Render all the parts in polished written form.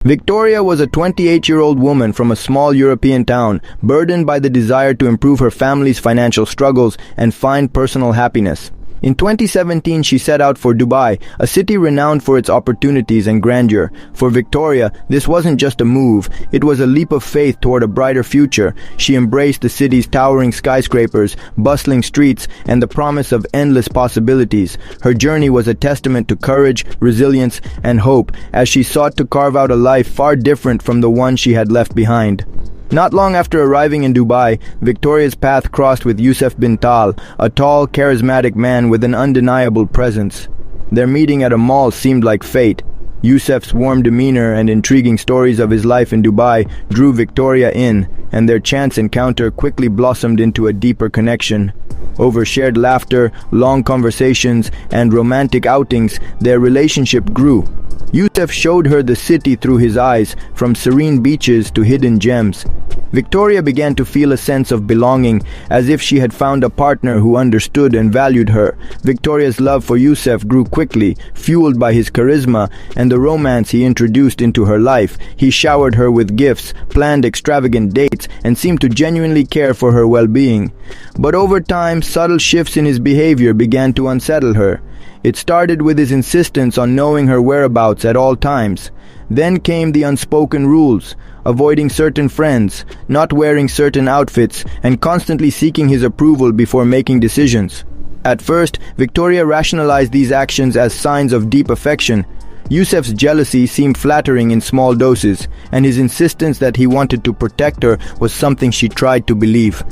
Victoria was a 28-year-old woman from a small European town, burdened by the desire to improve her family's financial struggles and find personal happiness. In 2017, she set out for Dubai, a city renowned for its opportunities and grandeur. For Victoria, this wasn't just a move, it was a leap of faith toward a brighter future. She embraced the city's towering skyscrapers, bustling streets, and the promise of endless possibilities. Her journey was a testament to courage, resilience, and hope, as she sought to carve out a life far different from the one she had left behind. Not long after arriving in Dubai, Victoria's path crossed with Youssef bin Tal, a tall, charismatic man with an undeniable presence. Their meeting at a mall seemed like fate. Youssef's warm demeanor and intriguing stories of his life in Dubai drew Victoria in, and their chance encounter quickly blossomed into a deeper connection. Over shared laughter, long conversations, and romantic outings, their relationship grew. Youssef showed her the city through his eyes, from serene beaches to hidden gems. Victoria began to feel a sense of belonging, as if she had found a partner who understood and valued her. Victoria's love for Youssef grew quickly, fueled by his charisma and the romance he introduced into her life. He showered her with gifts, planned extravagant dates, and seemed to genuinely care for her well-being. But over time, subtle shifts in his behavior began to unsettle her. It started with his insistence on knowing her whereabouts at all times. Then came the unspoken rules, avoiding certain friends, not wearing certain outfits, and constantly seeking his approval before making decisions. At first, Victoria rationalized these actions as signs of deep affection. Youssef's jealousy seemed flattering in small doses, and his insistence that he wanted to protect her was something she tried to believe.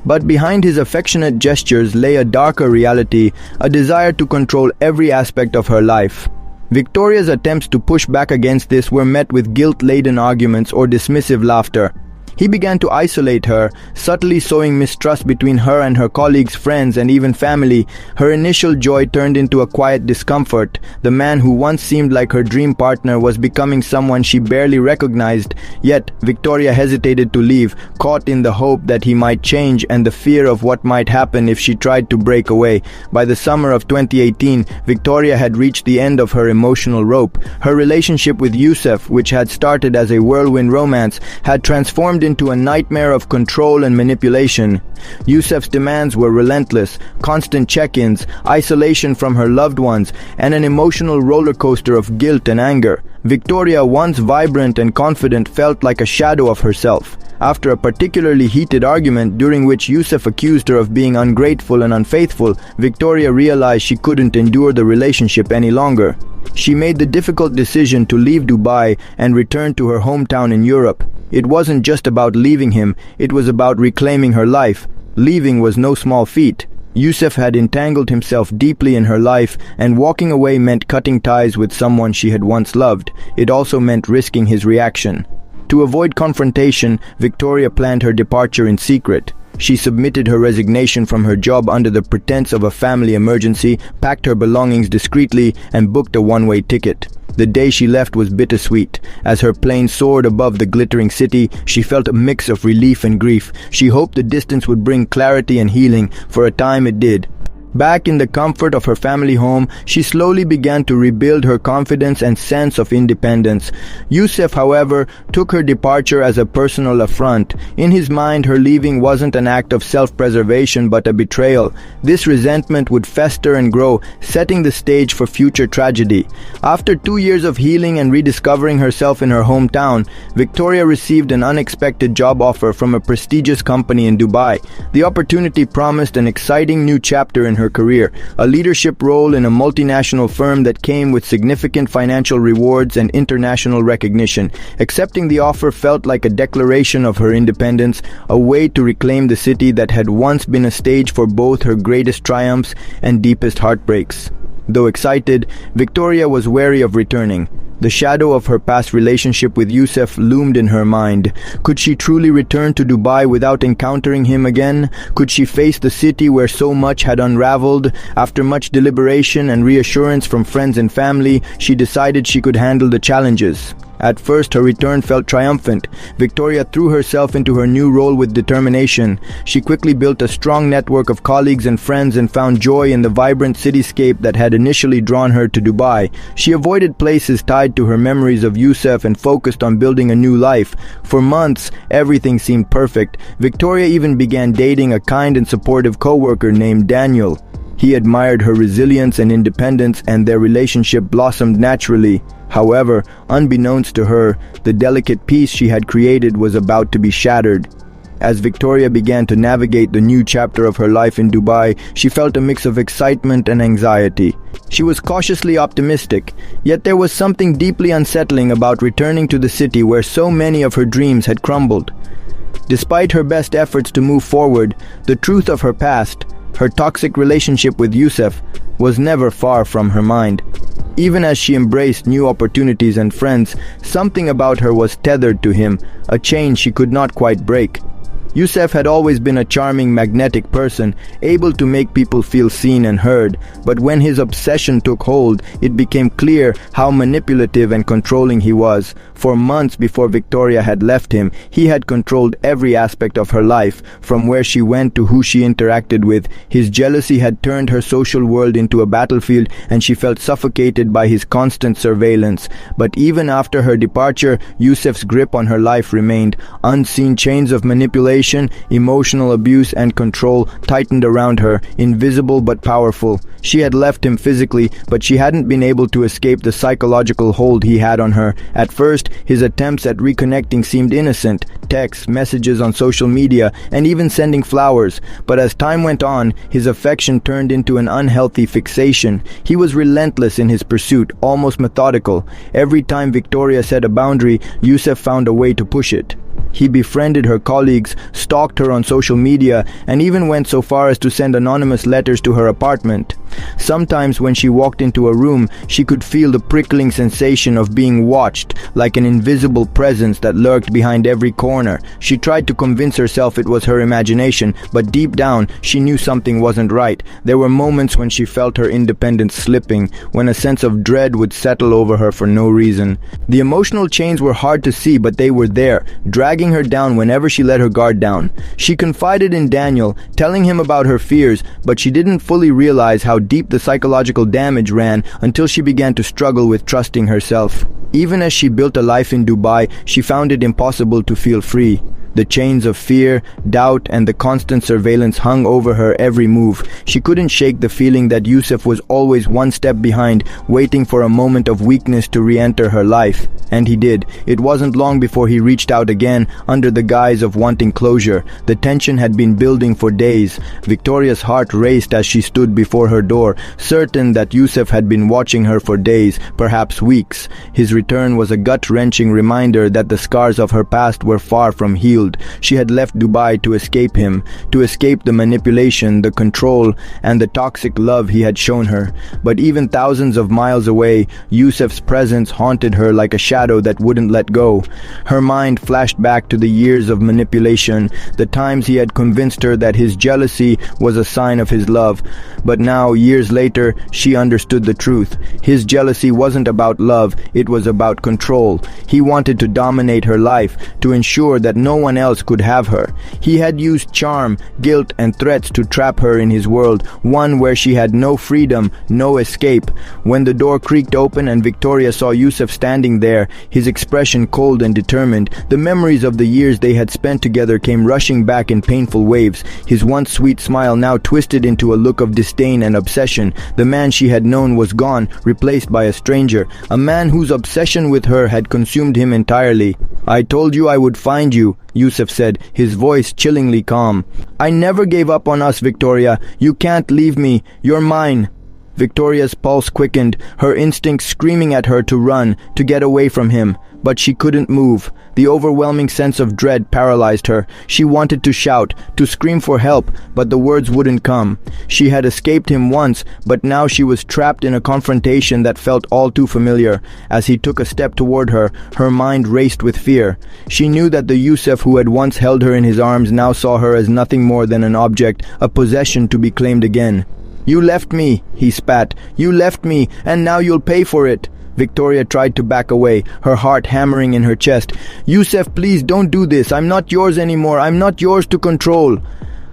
But behind his affectionate gestures lay a darker reality, a desire to control every aspect of her life. Victoria's attempts to push back against this were met with guilt-laden arguments or dismissive laughter. He began to isolate her, subtly sowing mistrust between her and her colleagues, friends, and even family. Her initial joy turned into a quiet discomfort. The man who once seemed like her dream partner was becoming someone she barely recognized. Yet, Victoria hesitated to leave, caught in the hope that he might change and the fear of what might happen if she tried to break away. By the summer of 2018, Victoria had reached the end of her emotional rope. Her relationship with Youssef, which had started as a whirlwind romance, had transformed into a nightmare of control and manipulation. Youssef's demands were relentless, constant check-ins, isolation from her loved ones, and an emotional roller coaster of guilt and anger. Victoria, once vibrant and confident, felt like a shadow of herself. After a particularly heated argument during which Youssef accused her of being ungrateful and unfaithful, Victoria realized she couldn't endure the relationship any longer. She made the difficult decision to leave Dubai and return to her hometown in Europe. It wasn't just about leaving him, it was about reclaiming her life. Leaving was no small feat. Youssef had entangled himself deeply in her life, and walking away meant cutting ties with someone she had once loved. It also meant risking his reaction. To avoid confrontation, Victoria planned her departure in secret. She submitted her resignation from her job under the pretense of a family emergency, packed her belongings discreetly, and booked a one-way ticket. The day she left was bittersweet. As her plane soared above the glittering city, she felt a mix of relief and grief. She hoped the distance would bring clarity and healing. For a time it did. Back in the comfort of her family home, she slowly began to rebuild her confidence and sense of independence. Youssef, however, took her departure as a personal affront. In his mind, her leaving wasn't an act of self-preservation but a betrayal. This resentment would fester and grow, setting the stage for future tragedy. After 2 years of healing and rediscovering herself in her hometown, Victoria received an unexpected job offer from a prestigious company in Dubai. The opportunity promised an exciting new chapter in her career, a leadership role in a multinational firm that came with significant financial rewards and international recognition. Accepting the offer felt like a declaration of her independence, a way to reclaim the city that had once been a stage for both her greatest triumphs and deepest heartbreaks. Though excited, Victoria was wary of returning. The shadow of her past relationship with Youssef loomed in her mind. Could she truly return to Dubai without encountering him again? Could she face the city where so much had unraveled? After much deliberation and reassurance from friends and family, she decided she could handle the challenges. At first, her return felt triumphant. Victoria threw herself into her new role with determination. She quickly built a strong network of colleagues and friends and found joy in the vibrant cityscape that had initially drawn her to Dubai. She avoided places tied to her memories of Youssef and focused on building a new life. For months, everything seemed perfect. Victoria even began dating a kind and supportive co-worker named Daniel. He admired her resilience and independence, and their relationship blossomed naturally. However, unbeknownst to her, the delicate peace she had created was about to be shattered. As Victoria began to navigate the new chapter of her life in Dubai, she felt a mix of excitement and anxiety. She was cautiously optimistic, yet there was something deeply unsettling about returning to the city where so many of her dreams had crumbled. Despite her best efforts to move forward, the truth of her past, her toxic relationship with Youssef, was never far from her mind. Even as she embraced new opportunities and friends, something about her was tethered to him, a chain she could not quite break. Youssef had always been a charming, magnetic person, able to make people feel seen and heard, but when his obsession took hold, it became clear how manipulative and controlling he was. For months before Victoria had left him, he had controlled every aspect of her life, from where she went to who she interacted with. His jealousy had turned her social world into a battlefield, and she felt suffocated by his constant surveillance. But even after her departure, Youssef's grip on her life remained. Unseen chains of manipulation, emotional abuse and control tightened around her, invisible but powerful. She had left him physically, but she hadn't been able to escape the psychological hold he had on her. At first, his attempts at reconnecting seemed innocent, texts, messages on social media, and even sending flowers. But as time went on, his affection turned into an unhealthy fixation. He was relentless in his pursuit, almost methodical. Every time Victoria set a boundary, Youssef found a way to push it. He befriended her colleagues, stalked her on social media, and even went so far as to send anonymous letters to her apartment. Sometimes when she walked into a room, she could feel the prickling sensation of being watched, like an invisible presence that lurked behind every corner. She tried to convince herself it was her imagination, but deep down, she knew something wasn't right. There were moments when she felt her independence slipping, when a sense of dread would settle over her for no reason. The emotional chains were hard to see, but they were there, dragging her down whenever she let her guard down. She confided in Daniel, telling him about her fears, but she didn't fully realize how deep the psychological damage ran until she began to struggle with trusting herself. Even as she built a life in Dubai, she found it impossible to feel free. The chains of fear, doubt, and the constant surveillance hung over her every move. She couldn't shake the feeling that Youssef was always one step behind, waiting for a moment of weakness to re-enter her life. And he did. It wasn't long before he reached out again, under the guise of wanting closure. The tension had been building for days. Victoria's heart raced as she stood before her door, certain that Youssef had been watching her for days, perhaps weeks. His return was a gut-wrenching reminder that the scars of her past were far from healed. She had left Dubai to escape him, to escape the manipulation, the control, and the toxic love he had shown her. But even thousands of miles away, Youssef's presence haunted her like a shadow that wouldn't let go. Her mind flashed back to the years of manipulation, the times he had convinced her that his jealousy was a sign of his love. But now, years later, she understood the truth. His jealousy wasn't about love, it was about control. He wanted to dominate her life, to ensure that no one else could have her. He had used charm, guilt, and threats to trap her in his world, one where she had no freedom, no escape. When the door creaked open and Victoria saw Youssef standing there, his expression cold and determined, the memories of the years they had spent together came rushing back in painful waves. His once sweet smile now twisted into a look of disdain and obsession. The man she had known was gone, replaced by a stranger, a man whose obsession with her had consumed him entirely. "I told you I would find you," Youssef said, his voice chillingly calm. "I never gave up on us, Victoria. You can't leave me. You're mine." Victoria's pulse quickened, her instincts screaming at her to run, to get away from him. But she couldn't move. The overwhelming sense of dread paralyzed her. She wanted to shout, to scream for help, but the words wouldn't come. She had escaped him once, but now she was trapped in a confrontation that felt all too familiar. As he took a step toward her, her mind raced with fear. She knew that the Youssef who had once held her in his arms now saw her as nothing more than an object, a possession to be claimed again. "You left me," he spat. "You left me, and now you'll pay for it." Victoria tried to back away, her heart hammering in her chest. "Youssef, please don't do this. I'm not yours anymore. I'm not yours to control."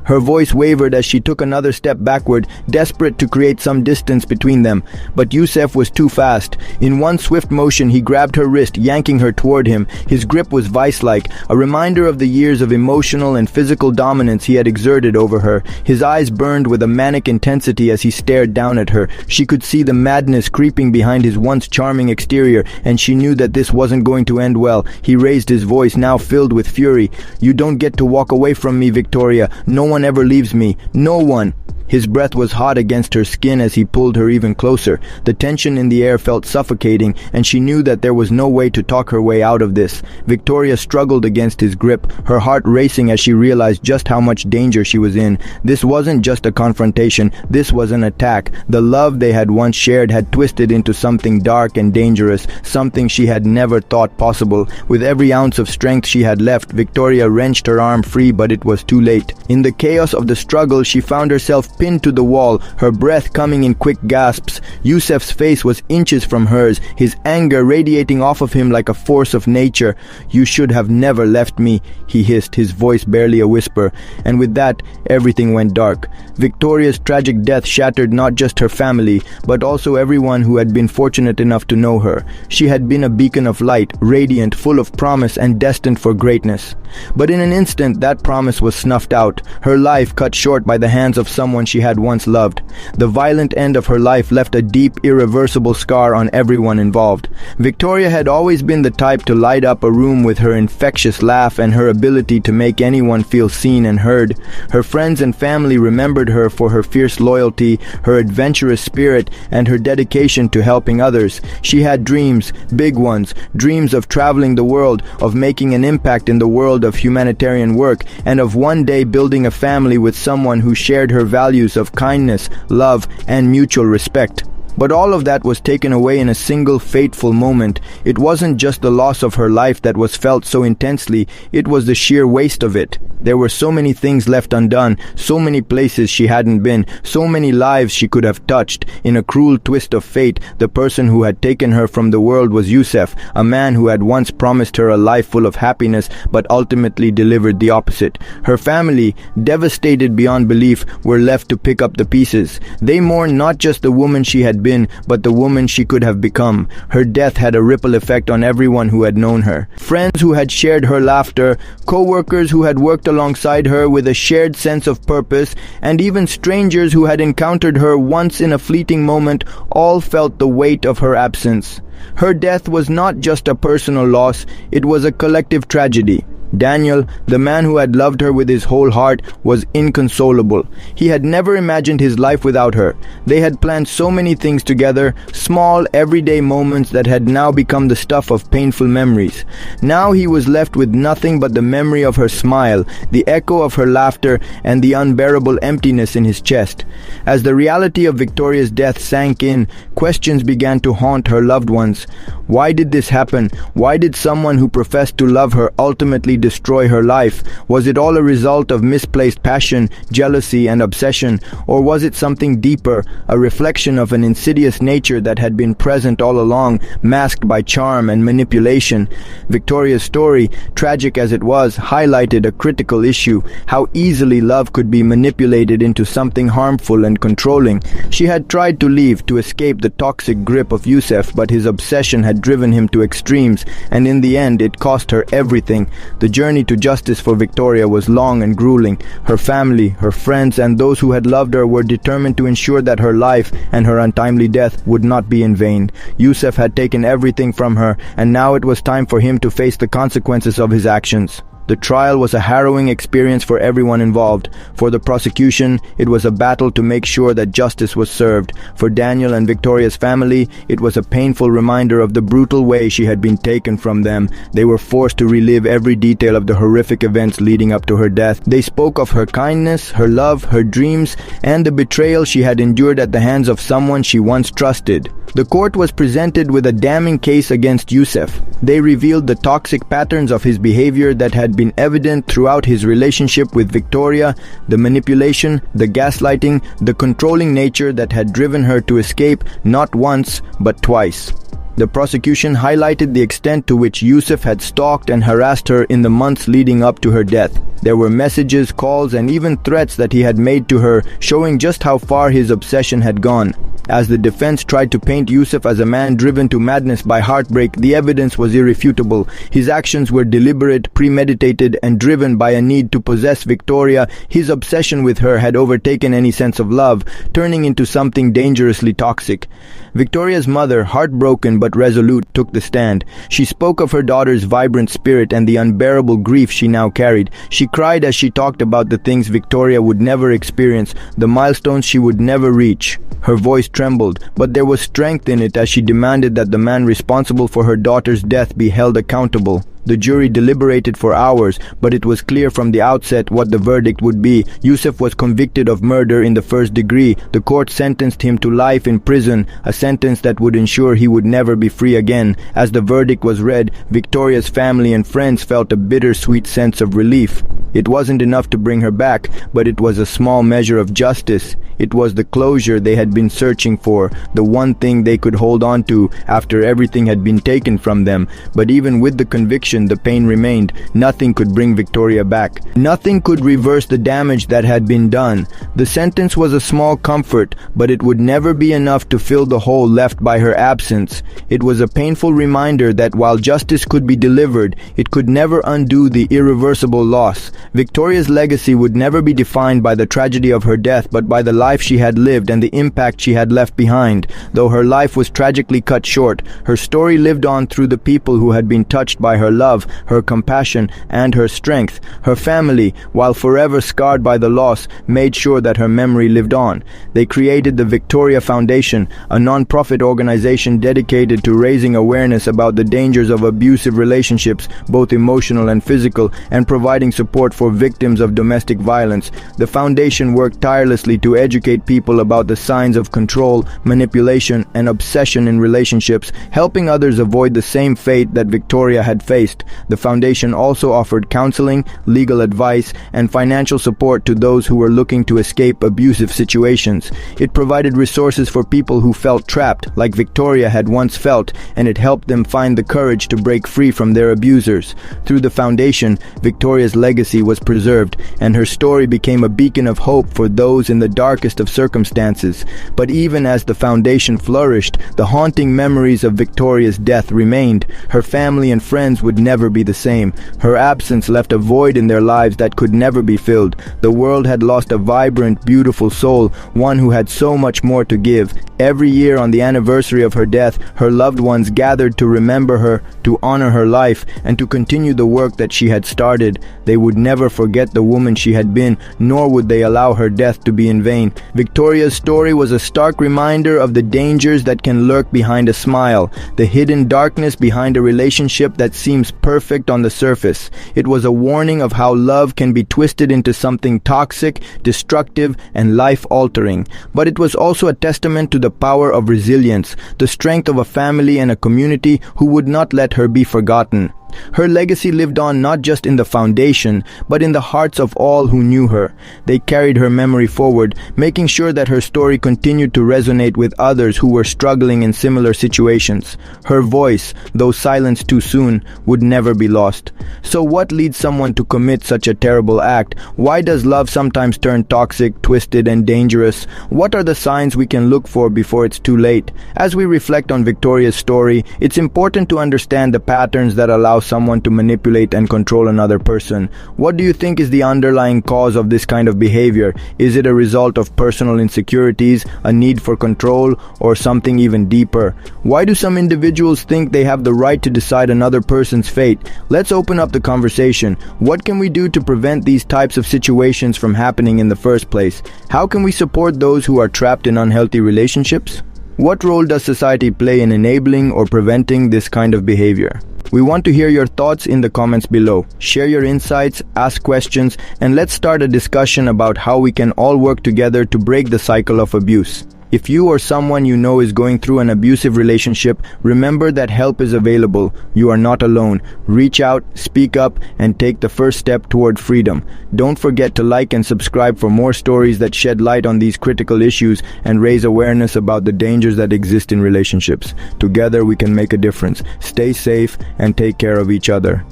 Her voice wavered as she took another step backward, desperate to create some distance between them. But Youssef was too fast. In one swift motion, he grabbed her wrist, yanking her toward him. His grip was vice-like, a reminder of the years of emotional and physical dominance he had exerted over her. His eyes burned with a manic intensity as he stared down at her. She could see the madness creeping behind his once charming exterior, and she knew that this wasn't going to end well. He raised his voice, now filled with fury. "You don't get to walk away from me, Victoria. No one ever leaves me. No one." His breath was hot against her skin as he pulled her even closer. The tension in the air felt suffocating, and she knew that there was no way to talk her way out of this. Victoria struggled against his grip, her heart racing as she realized just how much danger she was in. This wasn't just a confrontation, this was an attack. The love they had once shared had twisted into something dark and dangerous, something she had never thought possible. With every ounce of strength she had left, Victoria wrenched her arm free, but it was too late. In the chaos of the struggle, she found herself pinned to the wall, her breath coming in quick gasps. Youssef's face was inches from hers, his anger radiating off of him like a force of nature. "You should have never left me," he hissed, his voice barely a whisper. And with that, everything went dark. Victoria's tragic death shattered not just her family, but also everyone who had been fortunate enough to know her. She had been a beacon of light, radiant, full of promise, and destined for greatness. But in an instant, that promise was snuffed out, her life cut short by the hands of someone she had once loved. The violent end of her life left a deep, irreversible scar on everyone involved. Victoria had always been the type to light up a room with her infectious laugh and her ability to make anyone feel seen and heard. Her friends and family remembered her for her fierce loyalty, her adventurous spirit, and her dedication to helping others. She had dreams, big ones, dreams of traveling the world, of making an impact in the world of humanitarian work, and of one day building a family with someone who shared her values of kindness, love, and mutual respect. But all of that was taken away in a single fateful moment. It wasn't just the loss of her life that was felt so intensely, it was the sheer waste of it. There were so many things left undone, so many places she hadn't been, so many lives she could have touched. In a cruel twist of fate, the person who had taken her from the world was Youssef, a man who had once promised her a life full of happiness, but ultimately delivered the opposite. Her family, devastated beyond belief, were left to pick up the pieces. They mourned not just the woman she had been, but the woman she could have become. Her death had a ripple effect on everyone who had known her. Friends who had shared her laughter, co-workers who had worked alongside her with a shared sense of purpose, and even strangers who had encountered her once in a fleeting moment, all felt the weight of her absence. Her death was not just a personal loss, it was a collective tragedy. Daniel, the man who had loved her with his whole heart, was inconsolable. He had never imagined his life without her. They had planned so many things together, small, everyday moments that had now become the stuff of painful memories. Now he was left with nothing but the memory of her smile, the echo of her laughter, and the unbearable emptiness in his chest. As the reality of Victoria's death sank in, questions began to haunt her loved ones. Why did this happen? Why did someone who professed to love her ultimately destroy her life? Was it all a result of misplaced passion, jealousy, and obsession? Or was it something deeper, a reflection of an insidious nature that had been present all along, masked by charm and manipulation? Victoria's story, tragic as it was, highlighted a critical issue: how easily love could be manipulated into something harmful and controlling. She had tried to leave, to escape the toxic grip of Youssef, but his obsession had driven him to extremes, and in the end it cost her everything. The journey to justice for Victoria was long and grueling. Her family, her friends, and those who had loved her were determined to ensure that her life and her untimely death would not be in vain. Youssef had taken everything from her, and now it was time for him to face the consequences of his actions. The trial was a harrowing experience for everyone involved. For the prosecution, it was a battle to make sure that justice was served. For Daniel and Victoria's family, it was a painful reminder of the brutal way she had been taken from them. They were forced to relive every detail of the horrific events leading up to her death. They spoke of her kindness, her love, her dreams, and the betrayal she had endured at the hands of someone she once trusted. The court was presented with a damning case against Youssef. They revealed the toxic patterns of his behavior that had been evident throughout his relationship with Victoria, the manipulation, the gaslighting, the controlling nature that had driven her to escape not once but twice. The prosecution highlighted the extent to which Yusuf had stalked and harassed her in the months leading up to her death. There were messages, calls, and even threats that he had made to her, showing just how far his obsession had gone. As the defense tried to paint Yusuf as a man driven to madness by heartbreak, the evidence was irrefutable. His actions were deliberate, premeditated, and driven by a need to possess Victoria. His obsession with her had overtaken any sense of love, turning into something dangerously toxic. Victoria's mother, heartbroken but resolute, took the stand. She spoke of her daughter's vibrant spirit and the unbearable grief she now carried. She cried as she talked about the things Victoria would never experience, the milestones she would never reach. Her voice trembled, but there was strength in it as she demanded that the man responsible for her daughter's death be held accountable. The jury deliberated for hours, but it was clear from the outset what the verdict would be. Yusuf was convicted of murder in the first degree. The court sentenced him to life in prison, a sentence that would ensure he would never be free again. As the verdict was read, Victoria's family and friends felt a bittersweet sense of relief. It wasn't enough to bring her back, but it was a small measure of justice. It was the closure they had been searching for, the one thing they could hold on to after everything had been taken from them. But even with the conviction, the pain remained. Nothing could bring Victoria back. Nothing could reverse the damage that had been done. The sentence was a small comfort, but it would never be enough to fill the hole left by her absence. It was a painful reminder that while justice could be delivered, it could never undo the irreversible loss. Victoria's legacy would never be defined by the tragedy of her death, but by the life she had lived and the impact she had left behind. Though her life was tragically cut short, her story lived on through the people who had been touched by her love, her compassion, and her strength. Her family, while forever scarred by the loss, made sure that her memory lived on. They created the Victoria Foundation, a non-profit organization dedicated to raising awareness about the dangers of abusive relationships, both emotional and physical, and providing support for victims of domestic violence. The foundation worked tirelessly to educate people about the signs of control, manipulation, and obsession in relationships, helping others avoid the same fate that Victoria had faced. The foundation also offered counseling, legal advice, and financial support to those who were looking to escape abusive situations. It provided resources for people who felt trapped, like Victoria had once felt, and it helped them find the courage to break free from their abusers. Through the foundation, Victoria's legacy was preserved, and her story became a beacon of hope for those in the darkest of circumstances. But even as the foundation flourished, the haunting memories of Victoria's death remained. Her family and friends would never be the same. Her absence left a void in their lives that could never be filled. The world had lost a vibrant, beautiful soul, one who had so much more to give. Every year on the anniversary of her death, her loved ones gathered to remember her, to honor her life, and to continue the work that she had started. They would never forget the woman she had been, nor would they allow her death to be in vain. Victoria's story was a stark reminder of the dangers that can lurk behind a smile, the hidden darkness behind a relationship that seems perfect on the surface. It was a warning of how love can be twisted into something toxic, destructive, and life-altering. But it was also a testament to the power of resilience, the strength of a family and a community who would not let her be forgotten. Her legacy lived on not just in the foundation, but in the hearts of all who knew her. They carried her memory forward, making sure that her story continued to resonate with others who were struggling in similar situations. Her voice, though silenced too soon, would never be lost. So what leads someone to commit such a terrible act? Why does love sometimes turn toxic, twisted, and dangerous? What are the signs we can look for before it's too late? As we reflect on Victoria's story, it's important to understand the patterns that allow someone to manipulate and control another person. What do you think is the underlying cause of this kind of behavior? Is it a result of personal insecurities, a need for control, or something even deeper? Why do some individuals think they have the right to decide another person's fate? Let's open up the conversation. What can we do to prevent these types of situations from happening in the first place? How can we support those who are trapped in unhealthy relationships? What role does society play in enabling or preventing this kind of behavior? We want to hear your thoughts in the comments below. Share your insights, ask questions, and let's start a discussion about how we can all work together to break the cycle of abuse. If you or someone you know is going through an abusive relationship, remember that help is available. You are not alone. Reach out, speak up, and take the first step toward freedom. Don't forget to like and subscribe for more stories that shed light on these critical issues and raise awareness about the dangers that exist in relationships. Together we can make a difference. Stay safe and take care of each other.